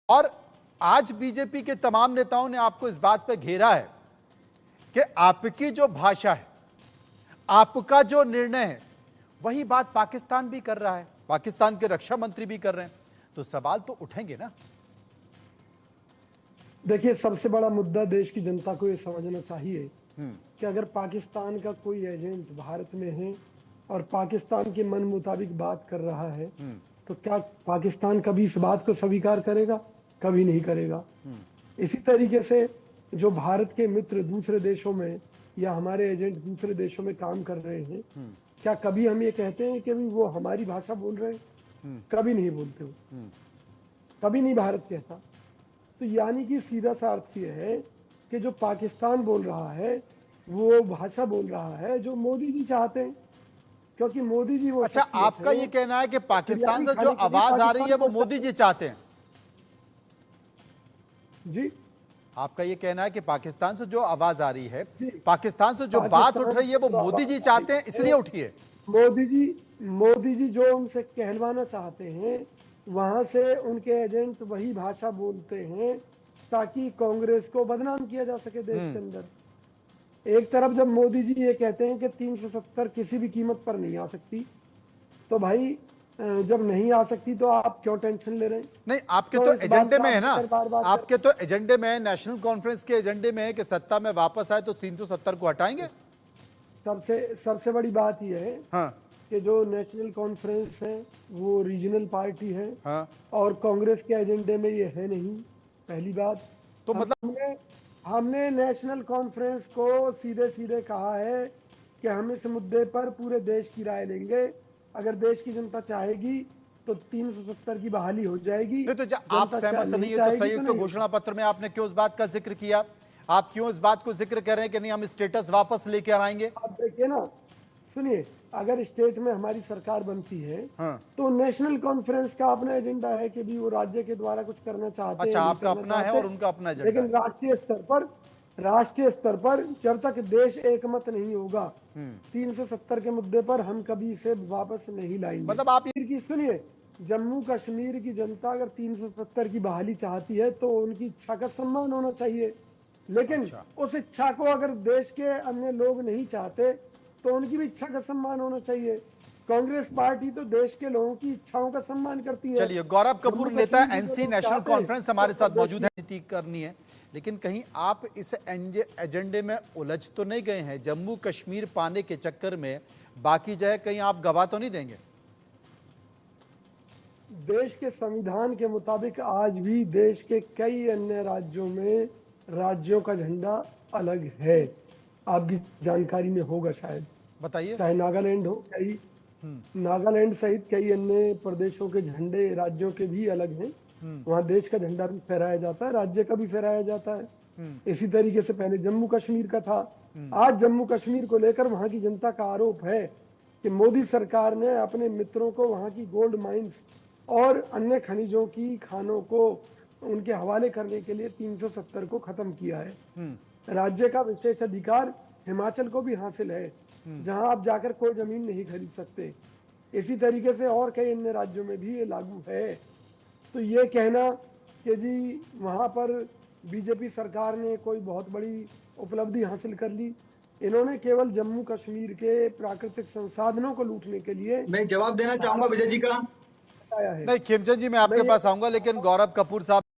और आज बीजेपी के तमाम नेताओं ने आपको इस बात पर घेरा है कि आपकी जो भाषा है, आपका जो निर्णय है, वही बात पाकिस्तान भी कर रहा है, पाकिस्तान के रक्षा मंत्री भी कर रहे हैं। तो सवाल तो उठेंगे ना। देखिए, सबसे बड़ा मुद्दा देश की जनता को ये समझना चाहिए कि अगर पाकिस्तान का कोई एजेंट भारत में है और पाकिस्तान के मन मुताबिक बात कर रहा है, तो क्या पाकिस्तान कभी इस बात को स्वीकार करेगा? कभी नहीं करेगा। इसी तरीके से जो भारत के मित्र दूसरे देशों में या हमारे एजेंट दूसरे देशों में काम कर रहे हैं, क्या कभी हम ये कहते हैं कि वो हमारी भाषा बोल रहे हैं? कभी नहीं बोलते हो, कभी नहीं भारत कहता। तो यानी कि सीधा सा अर्थ ये है कि जो पाकिस्तान बोल रहा है वो भाषा बोल रहा है जो मोदी जी चाहते हैं, क्योंकि मोदी जी वो। अच्छा, आपका ये कहना है कि पाकिस्तान से जो आवाज आ रही है वो मोदी जी चाहते हैं? जी, आपका ये कहना है कि पाकिस्तान से जो आवाज आ रही है, पाकिस्तान से जो बात उठ रही है वो मोदी जी चाहते हैं, इसलिए उठी है। मोदी जी जो उनसे कहलवाना चाहते हैं, वहां से उनके एजेंट वही भाषा बोलते हैं ताकि कांग्रेस को बदनाम किया जा सके देश के अंदर। एक तरफ जब मोदी जी ये कहते हैं कि 370 किसी भी कीमत पर नहीं आ सकती, तो भाई जब नहीं आ सकती तो आप क्यों टेंशन ले रहे हैं? नहीं, आपके तो एजेंडे में है ना, आपके तो एजेंडे में है, नेशनल कॉन्फ्रेंस के एजेंडे में है कि सत्ता में वापस आए तो 370 को हटाएंगे। सबसे बड़ी बात यह है हाँ, कि जो नेशनल कॉन्फ्रेंस है वो रीजनल पार्टी है। हाँ, और कांग्रेस के एजेंडे में ये है नहीं, पहली बात। तो मतलब हमने नेशनल कॉन्फ्रेंस को सीधे सीधे कहा है कि हम इस मुद्दे पर पूरे देश की राय लेंगे। अगर देश की जनता चाहेगी तो 370 की बहाली हो जाएगी। नहीं, तो जब आप सहमत नहीं है तो संयुक्त घोषणा पत्र में आपने क्यों इस बात का जिक्र किया? आप क्यों इस बात को जिक्र कर रहे हैं कि नहीं हम स्टेटस वापस लेके आएंगे? आप देखिए ना, सुनिए, अगर स्टेट में हमारी सरकार बनती है तो नेशनल कॉन्फ्रेंस का अपना एजेंडा है कि भी वो राज्य के द्वारा कुछ करना चाहते हैं। अच्छा, आपका अपना है और उनका अपना एजेंडा। लेकिन राष्ट्रीय स्तर पर जब तक देश एकमत नहीं होगा 370 के मुद्दे पर हम कभी इसे वापस नहीं लाएंगे। मतलब आप की सुनिए, जम्मू कश्मीर की जनता अगर 370 की बहाली चाहती है तो उनकी इच्छा का सम्मान होना चाहिए। लेकिन उस इच्छा को अगर देश के अन्य लोग नहीं चाहते तो उनकी भी इच्छा का सम्मान होना चाहिए। कांग्रेस पार्टी तो देश के लोगों की इच्छाओं का सम्मान करती है। चलिए, गौरव कपूर नेता एनसी नेशनल कॉन्फ्रेंस हमारे साथ मौजूद है। नीति करनी है, लेकिन कहीं आप इस एजेंडे में उलझ तो नहीं गए हैं? जम्मू कश्मीर पाने के चक्कर में बाकी जगह कहीं आप गवा तो नहीं देंगे? देश के संविधान के मुताबिक आज भी देश के कई अन्य राज्यों में राज्यों का झंडा अलग है। आपकी जानकारी में होगा शायद, बताइए। चाहे नागालैंड हो, नागालैंड सहित कई अन्य प्रदेशों के झंडे राज्यों के भी अलग हैं। वहां देश का झंडा भी फहराया जाता है, राज्य का भी फहराया जाता है। इसी तरीके से पहले जम्मू कश्मीर का था। आज जम्मू कश्मीर को लेकर वहां की जनता का आरोप है कि मोदी सरकार ने अपने मित्रों को वहां की गोल्ड माइंस और अन्य खनिजों की खानों को उनके हवाले करने के लिए 370 को खत्म किया है। राज्य का विशेष अधिकार हिमाचल को भी हासिल है, जहां आप जाकर कोई जमीन नहीं खरीद सकते। इसी तरीके से और कई अन्य राज्यों में भी ये लागू है। तो ये कहना कि जी वहां पर बीजेपी सरकार ने कोई बहुत बड़ी उपलब्धि हासिल कर ली, इन्होंने केवल जम्मू कश्मीर के प्राकृतिक संसाधनों को लूटने के लिए। मैं जवाब देना चाहूंगा विजय जी का। नहीं, खेमचंद जी मैं आपके पास आऊंगा, लेकिन गौरव कपूर साहब